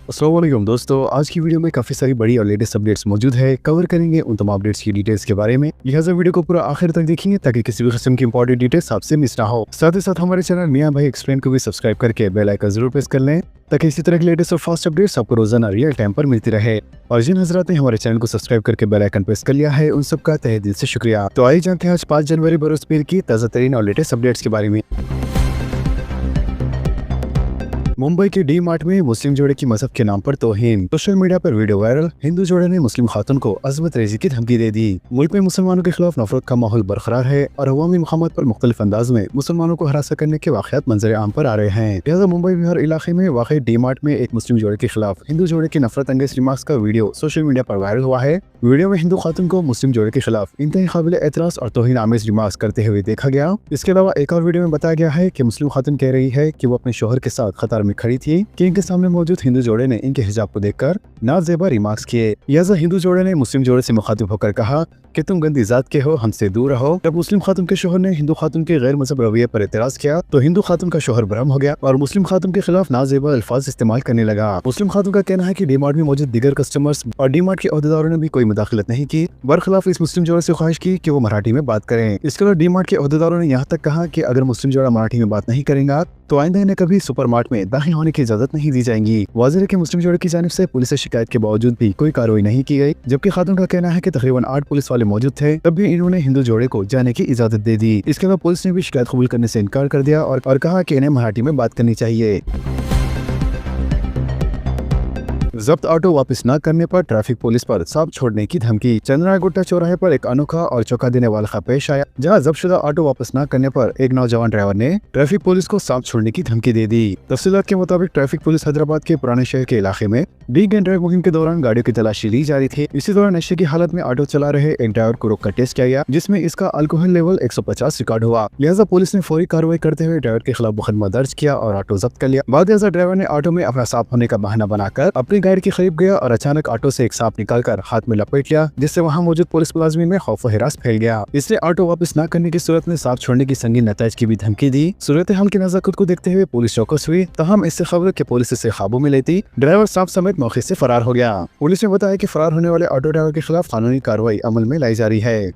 अस्सलाम वालेकुम दोस्तों, आज की वीडियो में काफ़ी सारी बड़ी और लेटेस्ट अपडेट्स मौजूद है। कवर करेंगे उन तमाम अपडेट्स की डिटेल्स के बारे में। लिहाजा वीडियो को पूरा आखिर तक देखेंगे ताकि किसी भी किस्म की इंपॉर्टेंट डिटेल्स आपसे मिस ना हो। साथ ही साथ हमारे चैनल मियां भाई एक्सप्लेन को भी सब्सक्राइब करके बेल आइकन जरूर प्रेस कर लें ताकि इसी तरह की लेटेस्ट और फास्ट अपडेट्स आपको रोजाना रियल टाइम पर मिलती रहे। और जिन हजरात ने हमारे चैनल को सब्सक्राइब करके बेल आइकन प्रेस कर लिया है, उन सबका तहे दिल से शुक्रिया। तो आइए जानते हैं आज 5 जनवरी बरोज पीर की ताज़ा तरीन और लेटेस्ट अपडेट्स के बारे में। मुंबई के डी मार्ट में मुस्लिम जोड़े की मजहब के नाम पर तौहीन। सोशल मीडिया पर वीडियो वायरल। हिंदू जोड़े ने मुस्लिम खातून को अजमत रेजी की धमकी दे दी। मुल्क में मुसलमानों के खिलाफ नफरत का माहौल बरकरार है और अवामी मुकामात पर मुख्तलिफ अंदाज में मुसलमानों को हरासा करने के वाक़यात मंजर आम पर आ रहे हैं। लिहाजा मुंबई बिहार इलाके में वाक़ई डी मार्ट में एक मुस्लिम जोड़े के खिलाफ हिंदू जोड़े की नफरत अंगेज रिमार्क्स का वीडियो सोशल मीडिया पर वायरल हुआ है। वीडियो में हिंदू खातून को मुस्लिम जोड़े के खिलाफ इंतहाई काबिल एतराज़ और तौहीन आमेज रिमार्क्स करते हुए देखा गया। इसके अलावा एक और वीडियो में बताया गया है कि मुस्लिम खातून कह रही है कि वो अपने शोहर के साथ कतार में खड़ी थी कि इनके सामने मौजूद हिंदू जोड़े ने इनके हिजाब को देखकर नाजेबा रिमार्क्स किए। लिहाजा हिंदू जोड़े ने मुस्लिम जोड़े से मुखातिब होकर कहा कि तुम गंदी जात के हो, हमसे दूर रहो। जब मुस्लिम खातून के शोहर ने हिंदू खातून के गैर मजहब रवैये पर एतराज किया तो हिंदू खातून का शोहर बरहम हो गया और मुस्लिम खातून के खिलाफ नाजेबा अल्फाज इस्तेमाल करने लगा। मुस्लिम खातून का कहना है कि डी मार्ट में मौजूद दीगर कस्टमर्स और डी मार्ट के ओहदेदारों ने भी कोई मुदाखलत नहीं की, बरखिलाफ इस मुस्लिम जोड़े से ख्वाहिश की कि वो मराठी में बात करें। इसके अलावा डी मार्ट के ओहदेदारों ने यहाँ तक कहा कि अगर मुस्लिम जोड़ा मराठी में बात नहीं करेगा तो आइंदा इन्हें कभी सुपर मार्ट में दाखिल होने की इजाजत नहीं दी जाएगी। वाज़ेह है कि मुस्लिम जोड़े की जानिब से पुलिस से शिकायत के बावजूद भी कोई कार्रवाई नहीं की गई, जबकि खातून का कहना है कि तकरीबन 8 पुलिस वाले मौजूद थे, तब भी इन्होंने हिंदू जोड़े को जाने की इजाजत दे दी। इसके बाद पुलिस ने भी शिकायत कबूल करने से इनकार कर दिया और कहा कि इन्हें मराठी में बात करनी चाहिए। जब्त ऑटो वापस न करने पर ट्रैफिक पुलिस पर सांप छोड़ने की धमकी। चंद्रा गुट्टा चौराहे पर एक अनोखा और चौंका देने वाला वाक़या पेश आया, जहां जब्तशुदा ऑटो वापस न करने पर एक नौजवान ड्राइवर ने ट्रैफिक पुलिस को सांप छोड़ने की धमकी दे दी। तफसीलात के मुताबिक ट्रैफिक पुलिस हैदराबाद के पुराने शहर के इलाके में ड्रिंक एंड ड्राइव मुहिम के दौरान गाड़ियों की तलाशी ली जा रही थी। इसी दौरान नशे की हालत में ऑटो चला रहे एक ड्राइवर को रोककर टेस्ट किया गया, जिसमें इसका अल्कोहल लेवल 150 रिकॉर्ड हुआ। लिहाजा पुलिस ने फौरी कार्रवाई करते हुए ड्राइवर के खिलाफ मुकदमा दर्ज किया और ऑटो जब्त कर लिया। बाद ड्राइवर ने ऑटो में अपना सांप होने का बहाना बनाकर अपनी गाड़ी के करीब गया और अचानक ऑटो से एक सांप निकालकर हाथ में लपेट लिया, जिससे वहां मौजूद पुलिस मुलाजिमीन में खौफ व हिरास फैल गया। इसने ऑटो वापस न करने की सूरत में सांप छोड़ने की संगीन नताइज की भी धमकी दी। सूरत हाल की नज़ाकत को देखते हुए पुलिस चौकस हुई, तहम इससे खबर कि पुलिस इसे काबू में लेती ड्राइवर सांप समेत मौके से फरार हो गया। पुलिस ने बताया कि फरार होने वाले ऑटो ड्राइवर के खिलाफ कानूनी कार्रवाई अमल में लाई जा रही है।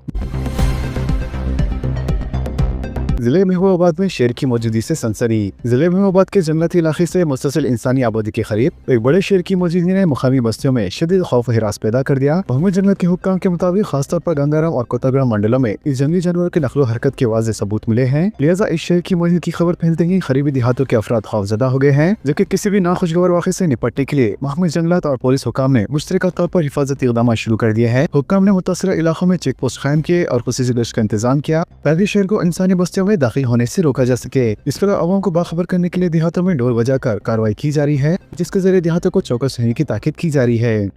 जिले महबूबाबाद में शेर की मौजूदगी से सनसनी। जिले महबूबाबाद के जंगलाती इलाके से मुस्तसिल इंसानी आबादी के करीब एक बड़े शेर की मौजूदगी ने मुकामी बस्तियों में शदीद खौफ व हिरास पैदा कर दिया। महमूद जंगल के हुक्काम के मुताबिक खासतौर पर गंगाराम और कोताग्राम मंडलों में इस जंगली जानवर के नकलो हरकत के वाज़ेह सबूत मिले हैं। लिहाजा इस शेर की मौजूदगी की खबर फैलते ही करीबी देहातों के अफराद खौफजदा हो गए हैं, जबकि किसी भी नाखुशगवार वाक़े से निपटने के लिए महकमा जंगलात और पुलिस हुक्काम ने मुश्तरका तौर पर हिफाजती इक़दाम शुरू कर दिए हैं। हुक्काम ने मुतासरा इलाकों में चेक पोस्ट कायम किए और खुसूसी गश्त का इंतजाम किया ताकि शेर को इंसानी बस्तियों में दाखिल होने से रोका जा सके। इसके अलावा अवाम को बाखबर करने के लिए देहातों में ढोल बजाकर कार्रवाई की जा रही है, जिसके जरिए देहातों को चौकस रहने की ताकीद की जा रही है।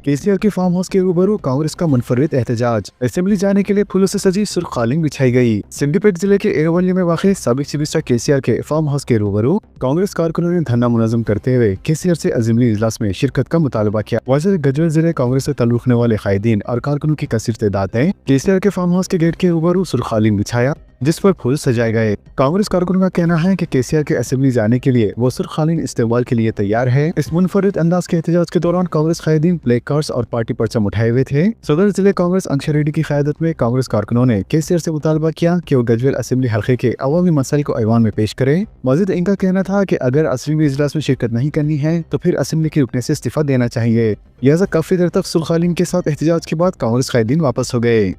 केसीआर के फार्म हाउस के रूबरू कांग्रेस का मुनफरिद एहतजाज। असेंबली जाने के लिए फूलों से सजी सुर्ख कालीन बिछाई गई। सिंडीपेट जिले के एरोवली में वाक़े साबिक चीफ मिनिस्टर केसीआर के फार्म हाउस के रूबरू कांग्रेस कारकुनों ने धरना मुनज़्ज़म करते हुए केसीआर से असेंबली इजलास में शिरकत का मुतालबा किया। वाज़ेह गजवेल जिले कांग्रेस से ताल्लुक़ रखने वाले कायदीन और कारकुनों की कसीर तादाद है केसीआर के फार्म हाउस के गेट के रूबरू सुर्ख कालीन बिछाया, जिस पर फूल सजाए गए। कांग्रेस कारकुनों का कहना है कि केसीआर के असेंबली जाने के लिए वो सुर्ख कालीन इस्तेमाल के लिए तैयार है। इस मुनफरिद अंदाज के एहतजाज के दौरान कांग्रेस कायदीन प्ले कार्ड्स और पार्टी परचम उठाए हुए थे। सदर जिले कांग्रेस अंशर रेड्डी की क़यादत में कांग्रेस कारकुनों ने केसीआर से मुतालबा किया कि वो गजवेल असेंबली हल्के के अवामी मसाइल को ऐवान में पेश करे। मजीद इनका कहना था कि अगर असेंबली इजलास में शिरकत नहीं करनी है तो फिर असेंबली के रुकने से इस्तीफा देना चाहिए। लिहाजा काफी देर तक सुर्ख कालीन के साथ एहतजाज के बाद कांग्रेस कायदीन वापस हो गए।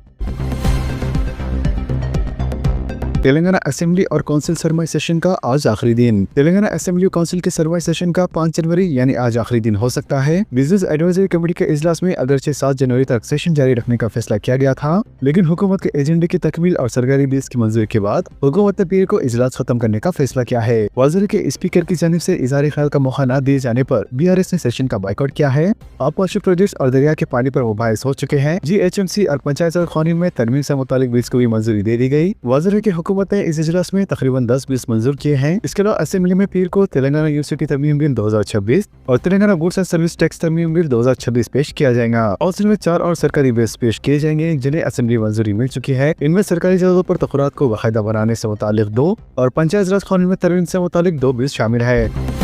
तेलंगाना असेंबली और काउंसिल सरमाई सेशन का आज आखिरी दिन। तेलंगाना असेंबली और काउंसिल के सरमाई सेशन का 5 जनवरी यानी आज आखिरी दिन हो सकता है। बिजनेस एडवाइजरी कमेटी के इजलास में अगरचे 7 जनवरी तक सेशन जारी रखने का फैसला किया गया था, लेकिन हुकूमत के एजेंडे की तकमील और सरकारी बिल्स की मंजूरी के बाद हुकूमत ने पीर को इजलास खत्म करने का फैसला किया है। वज़ीर के स्पीकर की जानिब से इज़हार ख्याल का मौका न दिए जाने पर BRS ने सेशन का बाइकआउट किया है। आबपाशी प्रोजेक्ट और दरिया के पानी पर मुबाहिस हो चुके हैं। GHMC और पंचायत कानून में तरमीम से मुतालिक बिल्स को भी मंजूरी दे दी गई। वज़ीर के हुकूमत ने इस इजलास में तकरीबन 10 बिल्स मंजूर किए हैं। इसके अलावा असेंबली में पीर को तेलंगाना यूनिवर्सिटी तरमीम बिल 2026 और Telangana goods and service tax तरमीम बिल 2026 पेश किया जाएगा। और में 4 और सरकारी बिल्स पेश किए जाएंगे जिन्हें असेंबली मंजूरी मिल चुकी है। इनमें सरकारी जगहों पर तक़रात को बाकायदा बनाने से मुतालिक 2 और पंचायत राज कानून में तरमीम से मुतालिक 2 बिल्स शामिल है।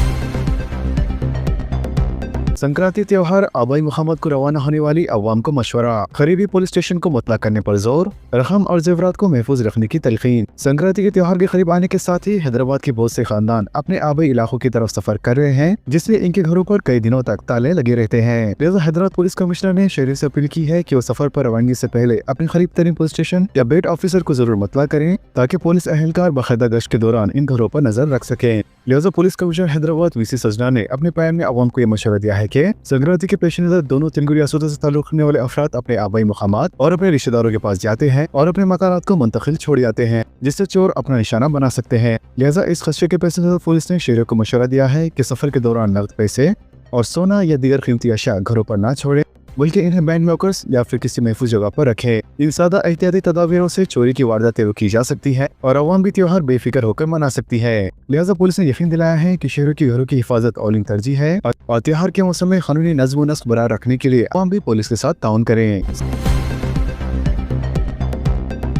संक्रांति त्योहार आबाई मुहम्मद को रवाना होने वाली अवाम को मशवरा, करीबी पुलिस स्टेशन को मुतलक करने पर जोर, रकम और जेवरात को महफूज रखने की तलकीन। संक्रांति के त्योहार के करीब आने के साथ ही हैदराबाद के बहुत से खानदान अपने आबाई इलाकों की तरफ सफर कर रहे हैं, जिससे इनके घरों पर कई दिनों तक ताले लगे रहते हैं। लिहाजा हैदराबाद पुलिस कमिश्नर ने शहरी से अपील की है कि वो सफर पर रवानगी से पहले अपने करीब तरीन पुलिस स्टेशन या बेट ऑफिसर को जरूर मुतला करें, ताकि पुलिस अहलकार बाकायदा गश्त के दौरान इन घरों पर नजर रख सके। लिहाजा पुलिस कमिश्नर हैदराबाद वीसी सजना ने अपने बयान में अवाम को यह मशवरा दिया है कि संक्रांति के पेश नजर दोनों तेलुगु रियासतों से ताल्लुक रखने वाले अफराद अपने आबाई मुकामात और अपने रिश्तेदारों के पास जाते हैं और अपने मकानात को मुंतकिल छोड़ जाते हैं, जिससे चोर अपना निशाना बना सकते हैं। लिहाजा इस खदशे के पेश नजर पुलिस ने शहरियों को मशवरा दिया है कि सफर के दौरान नकद पैसे और सोना या दीगर कीमती अशिया घरों पर ना छोड़े, बल्कि इन्हें बैंक लॉकर्स या फिर किसी महफूज जगह पर रखें। इन सादा एहतियाती तदाबीरों से चोरी की वारदातें रोकी जा सकती है और अवाम भी त्योहार बेफिक्र होकर मना सकती है। लिहाजा पुलिस ने यकीन दिलाया है कि शहरों की घरों की हिफाजत औलिन तरजीह है और त्योहार के मौसम में कानूनी नज़्म व नस्क बरकरार रखने के लिए अवाम भी पुलिस के साथ ताउन करें।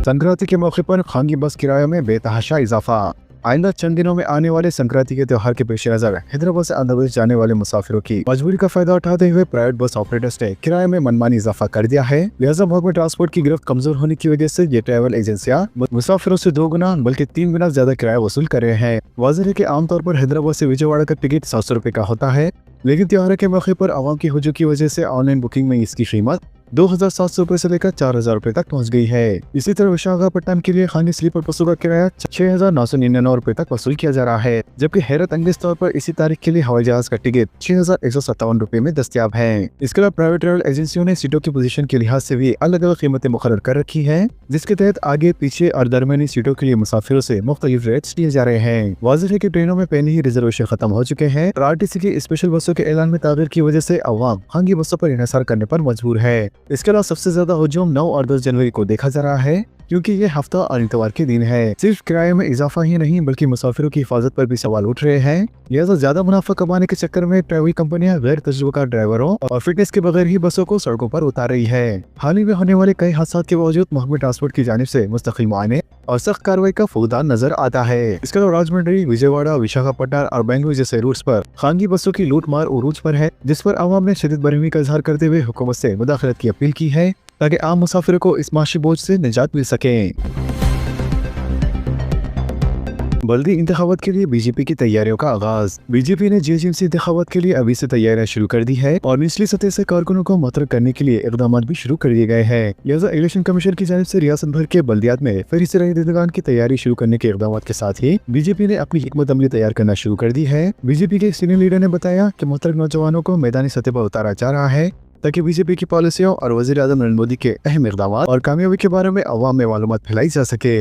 संक्रांति के मौके पर खानगी बस किराए में बेतहाशा इजाफा। आइंदा चंद दिनों में आने वाले संक्रांति के त्योहार के पेश नजर हैदराबाद से आंध्र प्रदेश जाने वाले मुसाफिरों की मजबूरी का फायदा उठाते हुए प्राइवेट बस ऑपरेटर्स ने किराए में मनमानी इजाफा कर दिया है। लिहाजा महकमा ट्रांसपोर्ट की गिरफ्त कमजोर होने की वजह से ये ट्रैवल एजेंसियां मुसाफिरों से 2 गुना बल्कि 3 गुना ज्यादा किराया वसूल कर रहे हैं। वाज़ेह है कि आमतौर पर हैदराबाद से विजयवाड़ा का टिकट 700 रुपए का होता है, लेकिन त्योहार के मौके पर आवाम की हुजूम की वजह से ऑनलाइन बुकिंग में इसकी कीमत 2700 रुपए से लेकर 4000 रुपए तक पहुंच गई है। इसी तरह विशाखापट्टनम के लिए खानी स्लीपर बसों का किराया 6999 रुपए तक वसूल किया जा रहा है, जबकि हैरत अंगेज तौर पर इसी तारीख के लिए हवाई जहाज का टिकट 6157 रुपए में दस्तियाब है। इसके अलावा प्राइवेट ट्रैवल एजेंसियों ने सीटों की पोजीशन के लिहाज से भी अलग अलग कीमतें मुकर्रर कर रखी है, जिसके तहत आगे पीछे और दरमियानी सीटों के लिए मुसाफिरों से मुख्तलिफ रेट्स लिए जा रहे हैं। वाज़ेह है कि ट्रेनों में पहले ही रिजर्वेशन खत्म हो चुके हैं और आरटीसी की स्पेशल बसों के ऐलान में तागीर की वजह से अवाम खानगी बसों पर इन्हिसार करने पर मजबूर है। इसके अलावा सबसे ज्यादा हुजूम 9 और 10 जनवरी को देखा जा रहा है, क्योंकि ये हफ्ता और इतवार के दिन है। सिर्फ किराए में इजाफा ही नहीं बल्कि मुसाफिरों की हिफाजत पर भी सवाल उठ रहे हैं। लिहाजा ज्यादा मुनाफा कमाने के चक्कर में ट्रैवल कंपनियां गैर तजुर्बेकार ड्राइवरों और फिटनेस के बगैर ही बसों को सड़कों पर उतार रही है। हाल ही में होने वाले कई हादसों के बावजूद महकमा ट्रांसपोर्ट की जानिब से मुस्तकिल मुआयने और सख्त कार्रवाई का फौजदान नजर आता है। इसके अलावा राजमंड्री, विजयवाड़ा, विशाखापट्टनम और बेंगलुरु जैसे रूट्स पर खानगी बसों की लूट मार उरूज पर है, जिस पर आवाम ने शदीद बरहमी का इजहार करते हुए हुकूमत से मुदाखलत की अपील की है, ताकि आम मुसाफिरों को इस माशी बोझ से निजात मिल सके। बल्दी इंतखाबात के लिए बीजेपी की तैयारियों का आगाज। बीजेपी ने जीएचएमसी इंतखाबात के लिए अभी से तैयारियां शुरू कर दी है और निचली सतह से कारकुनों को मुतरक करने के लिए इकदाम भी शुरू कर दिए गए हैं। लिहाजा इलेक्शन कमीशन की जानिब से रियासत भर के बल्दियात में फहरिस्त रईदगान की तैयारी शुरू करने के इकदाम के साथ ही बीजेपी ने अपनी हिकमत अमली तैयार करना शुरू कर दी है। बीजेपी के सीनियर लीडर ने बताया कि मुतरक नौजवानों को मैदानी सतह पर उतारा जा रहा है, ताकि बीजेपी की पॉलिसियों और वज़ीर आज़म नरेंद्र मोदी के अहम इक़दाम और कामयाबी के बारे में अवाम में मालूमात फैलाई जा सके।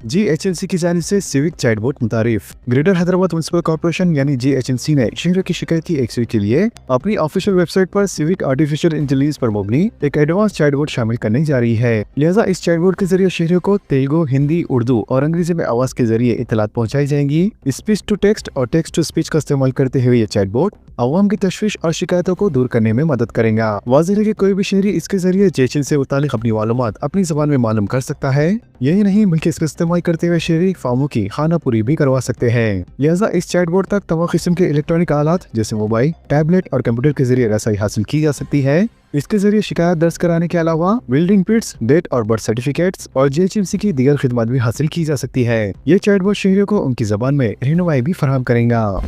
जीएचएमसी की जानिब से सिविक चैटबॉट मुतारिफ। ग्रेटर हैदराबाद म्युनिसिपल कॉर्पोरेशन यानी जीएचएमसी ने शहर की शिकायत की एक्सरे के लिए अपनी ऑफिशियल वेबसाइट पर सिविक आर्टिफिशियल इंटेलिजेंस पर मबनी एक एडवांस चैटबॉट शामिल करने जा रही है। लिहाजा इस चैटबॉट के जरिए शहरियों को तेलुगु, हिंदी, उर्दू और अंग्रेजी में आवाज के जरिए इत्तलात पहुंचाई जाएंगी। स्पीच टू टेक्स्ट और टेक्स्ट टू स्पीच का इस्तेमाल करते हुए ये चैटबॉट अवाम की तशवीश और शिकायतों को दूर करने में मदद करेगा। वाज़ेह है कि कोई भी शहरी इसके जरिए जेएचएमसी से मुतालिक अपनी मालूमात अपनी जबान में मालूम कर सकता है। यही नहीं बल्कि इसका इस्तेमाल करते हुए शहरी फार्मों की खाना पूरी भी करवा सकते हैं। लिहाजा इस चैटबॉट तक तमाम किस्म के इलेक्ट्रॉनिक आलात जैसे मोबाइल, टैबलेट और कंप्यूटर के जरिए रसाई हासिल की जा सकती है। इसके जरिए शिकायत दर्ज कराने के अलावा बिल्डिंग पिट्स, डेट और बर्थ सर्टिफिकेट्स और जीएचएमसी की दीगर खिदमत भी हासिल की जा सकती है। ये चैटबॉट शहरियों को उनकी जबान में रहनुमाई भी फराहम करेगा।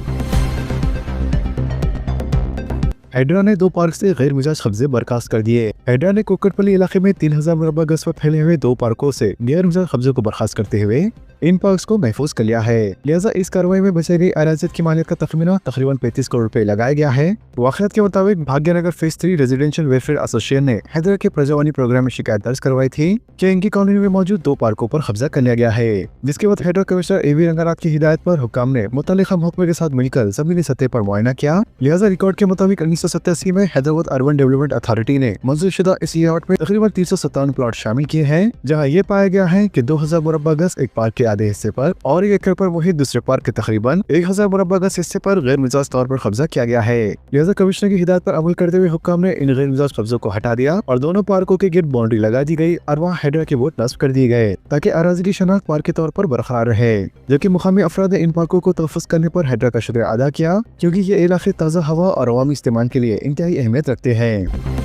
हैदरा ने 2 पार्क से गैर मिजाज कब्जे बर्खास्त कर दिए। हैदरा ने कुक्कड़पल्ली इलाके में 3000 मुरब्बा गज पर फैले हुए 2 पार्कों से गैर मिजाज कब्जे को बर्खास्त करते हुए इन पार्क्स को महफूज कर लिया है। लिहाजा इस कार्रवाई में बचाई गई अराज़त की मालियत का तखमीना तकरीबन 35 करोड़ रुपए लगाया गया है। वाक़ियात के मुताबिक Bhagyanagar phase 3 residential welfare association ने हैदराबाद के प्रजावानी प्रोग्राम में शिकायत दर्ज करवाई थी कि इनकी कॉलोनी में मौजूद 2 पार्कों पर कब्जा कर लिया गया है, जिसके बाद हैदराबाद कमिश्नर एवी रंगानाथ की हिदायत पर हुक्काम ने मुतल्लिका महकमे के साथ मिलकर जमीनी सतह पर मुआयना किया। लिहाजा रिकॉर्ड के मुताबिक 1987 में हैदराबाद अर्बन डेवलपमेंट अथॉरिटी ने मंजूरशुदा इस लेआउट में तकरीबन 357 प्लॉट शामिल किए हैं, जहां ये पाया गया है कि 2000 मुरब्बा गज एक पार्क के आधे हिस्से पर और 1 एकड़ पर वही दूसरे पार्क के तकरीबन 1000 मुरब्बा गज हिस्से पर गैर मिजाज तौर पर कब्जा किया गया है। लिहाजा कमिश्नर की हिदायत पर अमल करते हुए हुक्काम ने इन गैर मिजाज कब्जों को हटा दिया और दोनों पार्कों के गिर्द बाउंड्री लगा दी गई और वहाँ हैदरा के बोर्ड नस्ब कर दिए गए ताकि अराजी की शनाख्त पार्क के तौर पर बरकरार रहे। जबकि मुकामी अफराद ने इन पार्कों को तहफ़्फ़ुज़ करने पर हैदरा का शुक्रिया अदा किया, क्योंकि ये इलाके ताज़ा हवा और अवामी इस्तेमाल के लिए इंतहाई अहमियत रखते हैं।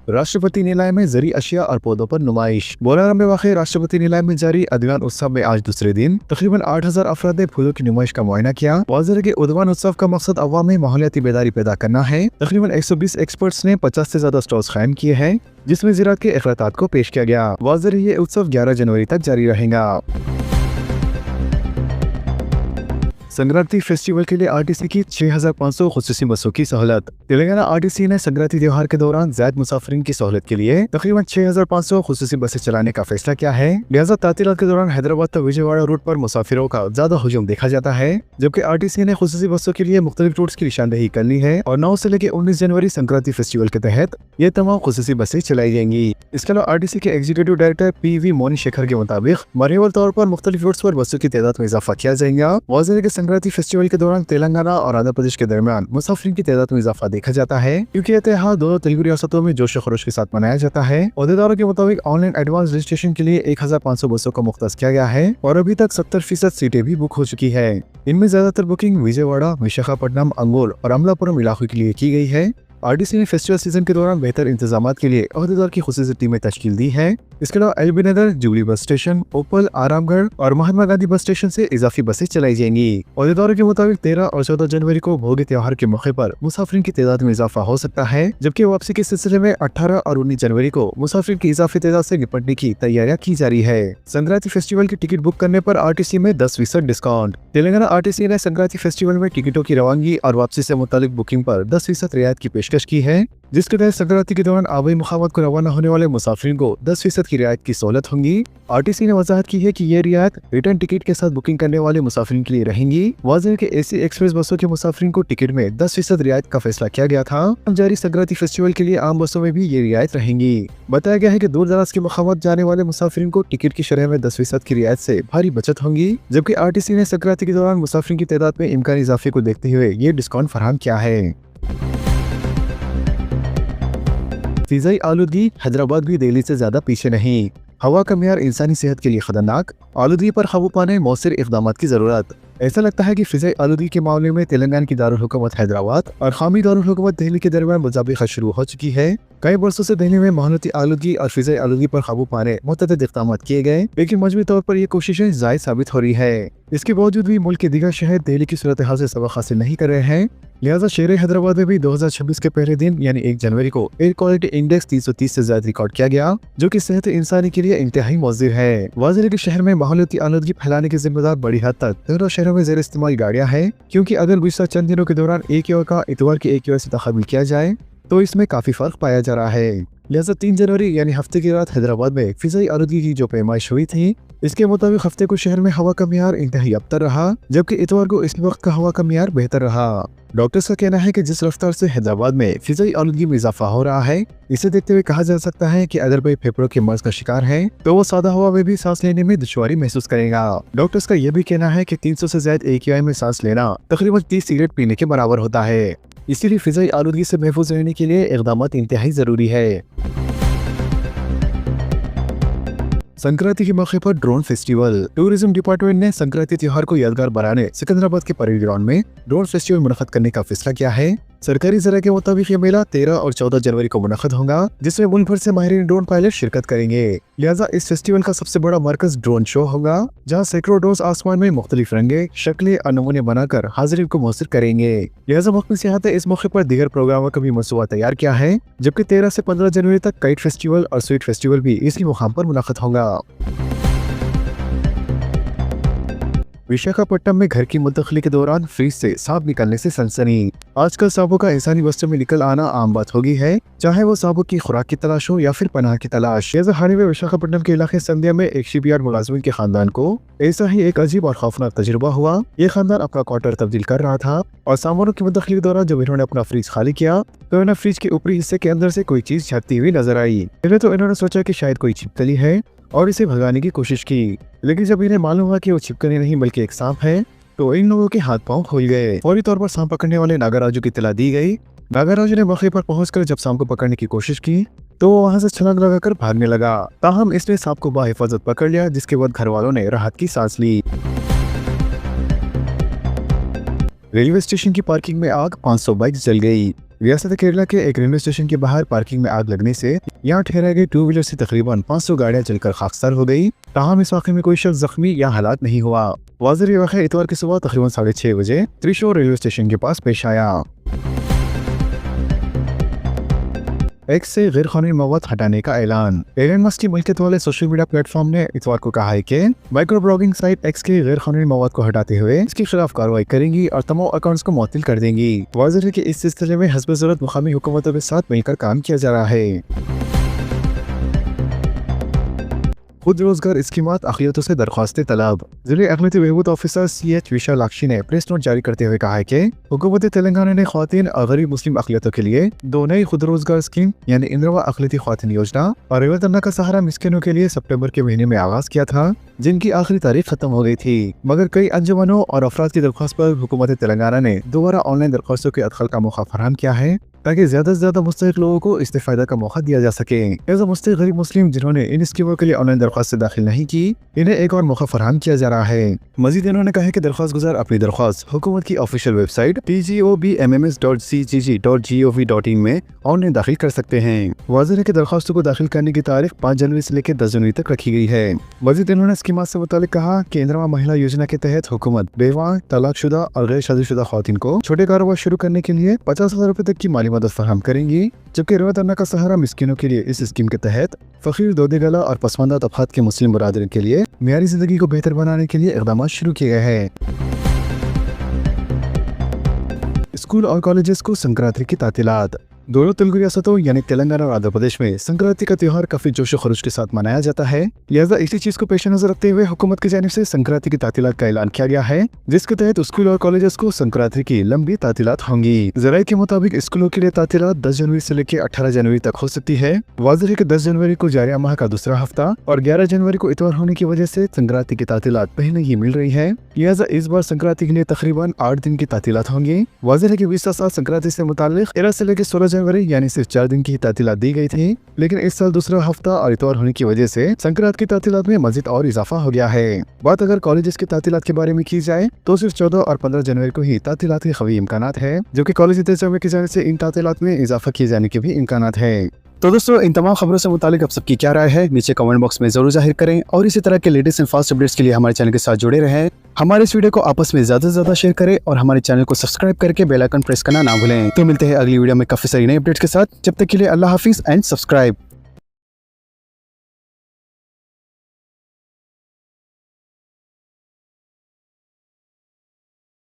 राष्ट्रपति नीलाय में ज़री अशिया और पौधों पर नुमाइश। बोलारा में वाक़ राष्ट्रपति नीलाय में जारी अदवान उत्सव में आज दूसरे दिन तकरीबन 8000 अफराद ने फूलों की नुमाइश का मुआयना किया। वाज़ेह के उद्वान उत्सव का मकसद अवाम में माहौलियाती बेदारी पैदा करना है। तकरीबन 120 एक्सपर्ट्स ने 50 से ज्यादा स्टॉल्स कायम किए हैं, जिसमें ज़राअत के अखरातात को पेश किया गया। वाज़ेह ये उत्सव 11 जनवरी तक जारी रहेगा। संक्रांति फेस्टिवल के लिए आरटीसी की 6500 खुसूसी बसों की सहूलत। तेलंगाना आरटीसी ने संक्रांति त्योहार के दौरान ज़ायद मुसाफिरीन की सहूलत के लिए तकरीबन 6500 खुसूसी बसें चलाने का फैसला किया है। लिहाजा तातीलात के दौरान हैदराबाद तो विजयवाड़ा रूट पर मुसाफिरों का ज्यादा हुजूम देखा जाता है, जबकि आरटीसी ने खुसूसी बसों के लिए मुख्तलिफ रूट्स की निशानदेही करनी है और 9 से लेकर 19 जनवरी संक्रांति फेस्टिवल के तहत ये तमाम खुसूसी बसें चलाई जाएंगी। इसके अलावा आरटीसी के executive director PV Moni Shekhar के मुताबिक मरहूल तौर पर मुख्तलिफ रूट्स पर बसों की तादाद में इजाफा किया जाएगा। वाज़ेह के संक्रांति फेस्टिवल के दौरान तेलंगाना और आंध्र प्रदेश के दरमियान मुसाफिरीन की तादाद में इजाफा देखा जाता है, क्योंकि यह त्योहार दोनों तेलुगु रियासतों में जोश खरोश के साथ मनाया जाता है। अहदेदारों के मुताबिक ऑनलाइन एडवांस रजिस्ट्रेशन के लिए 1500 बसों को मुख्तस किया गया है और अभी तक 70% सीटें भी बुक हो चुकी है। इनमें ज्यादातर बुकिंग विजयवाड़ा, विशाखापट्टनम, अंगोल और अमलापुरम इलाकों के लिए की गई है। आरटीसी ने फेस्टिवल सीजन के दौरान बेहतर इंतजाम के लिए अहदेदार की खुसूसी टीमें तश्कील दी है। इसके अलावा एलबी नगर, जुबली बस स्टेशन, ओपल, आरामगढ़ और महात्मा गांधी बस स्टेशन से इजाफी बसें चलाई जाएंगी। अहदेदारों के मुताबिक 13 और 14 जनवरी को भोगी त्योहार के मौके पर मुसाफिरीन की तादाद में इजाफा हो सकता है, जबकि वापसी के सिलसिले में 18 और 19 जनवरी को मुसाफिरीन की इजाफी तादाद से निपटने की तैयारियां की जा रही है। संक्रांति फेस्टिवल की टिकट बुक करने पर आरटीसी में 10% डिस्काउंट। तेलंगाना आरटीसी ने संक्रांति फेस्टिवल में टिकटों की रवानगी और वापसी से मुतालिक बुकिंग पर 10% रियायत की पेशकश की है, जिसके तहत संक्रांति के दौरान आबाई मुकामात को रवाना होने वाले मुसाफिरीन को 10% की रियायत की सहूलत होंगी। आरटीसी ने वजाहत की है कि ये रियायत रिटर्न टिकट के साथ बुकिंग करने वाले मुसाफिरीन के लिए रहेंगी। वाज़ेह के एसी एक्सप्रेस बसों के मुसाफिरीन को टिकट में 10% रियायत का फैसला किया गया था। जारी संक्रांति फेस्टिवल के लिए आम बसों में भी ये रियायत रहेंगी। बताया गया है कि दूर दराज के मुकामात जाने वाले मुसाफिरीन को टिकट की शरह में 10% की रियायत से भारी बचत होंगी, जबकि आरटीसी ने संक्रांति के दौरान मुसाफिरीन की तादाद में इम्कानी इजाफे को देखते हुए ये डिस्काउंट फराहम किया है। फिजाई आलूदगी, हैदराबाद भी दिल्ली से ज्यादा पीछे नहीं। हवा का मेयार इंसानी सेहत के लिए खतरनाक, आलूदगी पर काबू पाने मौसर इक़दाम की जरूरत। ऐसा लगता है कि फिजाई आलूदगी के मामले में तेलंगाना की दारुल हुकूमत हैदराबाद और खामी दारुल हुकूमत दिल्ली के दरमियान मुताबिकत शुरू हो चुकी है। कई बरसों से दिल्ली में माहौलियाती आलूदगी और फिजाई आलूदगी पर काबू पाने मुतअद्दिद इक़दाम किए गए, लेकिन मजमूई तौर पर ये कोशिशें ज़ायद साबित हो रही है। इसके बावजूद भी मुल्क के दीगर शहर दिल्ली की सूरत हाल से सबक हासिल नहीं कर रहे हैं। लिहाजा शहर हैदराबाद में भी 2026 के पहले दिन यानी 1 जनवरी को एयर क्वालिटी इंडेक्स 330 से ज्यादा रिकॉर्ड किया गया, जो कि सेहत इंसानी के लिए इंतहाई मुज़िर है। वाज़ेह के शहर में माहौलियाती आलूदगी फैलाने की जिम्मेदार बड़ी हद तक दोनों शहरों में ज़ेर इस्तेमाल गाड़ियाँ हैं, क्योंकि अगर गुज़श्ता चंद दिनों के दौरान AQI का इतवार की AQI से तक़ाबुल किया जाए तो इसमें काफी फर्क पाया जा रहा है। लिहाजा 3 जनवरी यानी हफ्ते की रात हैदराबाद में फिजाई आलूदगी की जो पैमाइश हुई थी, इसके मुताबिक हफ्ते को शहर में हवा का मियार इंतहाई अबतर रहा, जबकि इतवार को इस वक्त का हवा का मियार बेहतर रहा। डॉक्टर्स का कहना है कि जिस रफ्तार से हैदराबाद में फिजाई आलूदगी में इजाफा हो रहा है, इसे देखते हुए कहा जा सकता है कि अगर कोई फेफड़ों के मर्ज का शिकार है तो वो सादा हवा में भी सांस लेने में दुश्वारी महसूस करेगा। डॉक्टर्स का यह भी कहना है कि 300 से ज्यादा AQI में सांस लेना तकरीबन 30 सिगरेट पीने के बराबर होता है। इसीलिए फिजाई आलूदगी से महफूज रहने के लिए इक़दाम इंतहाई जरूरी है। संक्रांति के मौके पर ड्रोन फेस्टिवल। टूरिज्म डिपार्टमेंट ने संक्रांति त्योहार को यादगार बनाने सिकंदराबाद के परेड ग्राउंड में ड्रोन फेस्टिवल मुनक़्क़द करने का फैसला किया है। सरकारी ज़रा के मुताबिक ये मेला 13 और 14 जनवरी को मुनक़्क़द होगा, जिसमें मुल्क भर से माहिरीन ड्रोन पायलट शिरकत करेंगे। लिहाजा इस फेस्टिवल का सबसे बड़ा मरकज ड्रोन शो होगा, जहां सैकड़ों ड्रोन आसमान में मुख्तलिफ रंगे, शक्लें और नमूने बनाकर हाजिरीन को मुअस्सिर करेंगे। लिहाजा महकमे सियाहत ने इस मौके पर दीगर प्रोग्रामों का भी मंसूबा तैयार किया है, जबकि 13 से 15 जनवरी तक काइट फेस्टिवल और स्वीट फेस्टिवल भी इसी मुकाम पर मुनक़्क़द होगा। विशाखापट्टनम में घर की मुंतकली के दौरान फ्रिज से सांप निकलने से सनसनी। आजकल सांपों का इंसानी बस्ती में निकल आना आम बात हो गई है, चाहे वो सांपों की खुराक की तलाश हो या फिर पनाह की तलाश। हाल ही में विशाखापट्टनम के इलाके संध्या में एक शिपयार्ड मुलाजिम के खानदान को ऐसा ही एक अजीब और खौफनाक तजुर्बा हुआ। ये खानदान अपना क्वार्टर तब्दील कर रहा था और सांपों की मुंतकली के दौरान जब इन्होंने अपना फ्रिज खाली किया तो इन्हें फ्रिज के ऊपरी हिस्से के अंदर से कोई चीज झपकती हुई नजर आई। पहले तो इन्होंने सोचा कि शायद कोई छिपकली है और इसे भगाने की कोशिश की, लेकिन जब इन्हें मालूम हुआ कि वो छिपकली नहीं बल्कि एक सांप है तो इन लोगों के हाथ पांव खुल गए। फौरी तौर पर सांप पकड़ने वाले नागाराजू की इत्तला दी गई। नागाराजू ने मौके पर पहुंचकर जब सांप को पकड़ने की कोशिश की तो वो वहां से छलांग लगाकर भागने लगा। ताहम इसने सांप को बाहिफाजत पकड़ लिया, जिसके बाद घर वालों ने राहत की सांस ली। रेलवे स्टेशन की पार्किंग में आग, 500 बाइक जल गई। रियासत केरला के एक रेलवे स्टेशन के बाहर पार्किंग में आग लगने से यहाँ ठहराए गए 2 व्हीलर से तकरीबन 500 गाड़ियां जलकर खाकसार हो गई। ताहम इस वाक़े में कोई शख्स जख्मी या हलाक नहीं हुआ। वाज़ेह ये वाक़या इतवार की सुबह तकरीबन 6:30 बजे त्रिशूर रेलवे स्टेशन के पास पेश आया। एक्स से गैर कानूनी मवाद हटाने का ऐलान। एलन मस्क की मिल्कियत वाले सोशल मीडिया प्लेटफॉर्म ने इतवार को कहा है कि माइक्रो ब्लॉगिंग साइट एक्स के गैर कानूनी मवाद को हटाते हुए इसके खिलाफ कार्रवाई करेंगी और तमाम अकाउंट्स को मुअत्तल कर देंगी। वाज़ेह है कि इस सिलसिले में हस्ब ज़रूरत मुकामी हुकूमतों के साथ मिलकर काम किया जा रहा है। खुद रोजगार स्कीमात अखिलतों से दरख्वास्तें तलब। जिले अखिलती बहबूद ऑफिसर CH विशालाक्षी ने प्रेस नोट जारी करते हुए कहा है कि हुकूमत तेलंगाना ने ख्वातीन और गरीब मुस्लिम अखिलतों के लिए 2 नई खुद रोजगार स्कीम यानी इंदिरा अखिलती ख्वातीन योजना और रिवतन्ना का सहारा मिस्किनों के लिए सितंबर के महीने में आगाज किया था, जिनकी आखिरी तारीख खत्म हो गई थी। मगर कई अंजुमनों और अफराद की दरख्वास्त पर हुकूमत तेलंगाना ने दोबारा ऑनलाइन दरख्वास्तों के अदखल का मौका फराहम किया है ताकि ज्यादा से ज्यादा मुस्तहिक लोगों को इस्तेफादा का मौका दिया जा सके। ऐसा मुस्तहिक गरीब मुस्लिम जिन्होंने इन स्कीमों के लिए ऑनलाइन दरख्वास्त दाखिल नहीं की, इन्हें एक और मौका फराहम किया जा रहा है। मजीद इन्होंने कहा कि दरख्वास्त गुजार अपनी दरख्वास्त हुकूमत की ऑफिशियल वेबसाइट tgobmms.cgg.gov.in में ऑनलाइन दाखिल कर सकते हैं। वाज़ेह है कि दरख्वास्तों को दाखिल करने की तारीख 5 जनवरी से लेकर 10 जनवरी तक रखी गई है। मजीद इन्होंने स्कीमात से मुतालिक कहा कि इंदिरा महिला योजना के तहत हुकूमत बेवा, तलाकशुदा और गैर शादीशुदा ख्वातीन को छोटे कारोबार शुरू करने के लिए 50,000 रुपए तक की माली मदद फराहम करेंगी, जबकि रिवतन्ना का सहारा मिस्किनों के लिए इस स्कीम के तहत फकीर, दोदेगला और पसमानदा तबकात के मुस्लिम बरादरीन के लिए मियारी जिंदगी को बेहतर बनाने के लिए इक़दाम शुरू किए गए हैं। स्कूल और कॉलेजेस को संक्रांति की तातीलात। दोनों तेलुगु रियासतों यानी तेलंगाना और आंध्र प्रदेश में संक्रांति का त्योहार काफी जोश व खरोश के साथ मनाया जाता है। लिहाजा इसी चीज को पेश नजर रखते हुए हुकूमत की जानिब से संक्रांति की तातीलात का ऐलान किया गया है, जिसके तहत स्कूल और कॉलेजेस को संक्रांति की लंबी तातीलात होंगी। ज़राए के मुताबिक स्कूलों के लिए तातीलात 10 जनवरी से लेकर 18 जनवरी तक हो सकती है। वाज़ेह है कि 10 जनवरी को जारी माह का दूसरा हफ्ता और 11 जनवरी को इतवार होने की वजह से संक्रांति की तातीलात पहले ही मिल रही है। लिहाजा इस बार संक्रांति के लिए तकरीबन 8 दिन की तातीलात होंगी। वाज़ेह है कि 20 साल संक्रांति से मुताल्लिक 13 से लेकर 16 जनवरी यानी सिर्फ 4 दिन की तातीलात दी गई थी, लेकिन इस साल दूसरा हफ्ता और इतवार होने की वजह से संक्रांति की तातीलात में मजीद और इजाफा हो गया है। बात अगर कॉलेजेस की तातीलात के बारे में की जाए तो सिर्फ 14 और 15 जनवरी को ही तातीलात के कवी इम्कानात है, जबकि कॉलेज इंतजामिया की जाने से इन तातीलात में इजाफा किए जाने के भी इम्कानात है। तो दोस्तों, इन तमाम खबरों से मुतालिक आप सबकी क्या राय है नीचे कमेंट बॉक्स में जरूर जाहिर करें और इसी तरह के लेटेस्ट एंड फास्ट अपडेट्स के लिए हमारे चैनल के साथ जुड़े रहें। हमारे इस वीडियो को आपस में ज्यादा से ज्यादा शेयर करें और हमारे चैनल को सब्सक्राइब करके बेल आइकन प्रेस करना ना भूलें। तो मिलते हैं अगली वीडियो में काफी सारी नई अपडेट्स के साथ। जब तक के लिए अल्लाह हाफिज एंड सब्सक्राइब।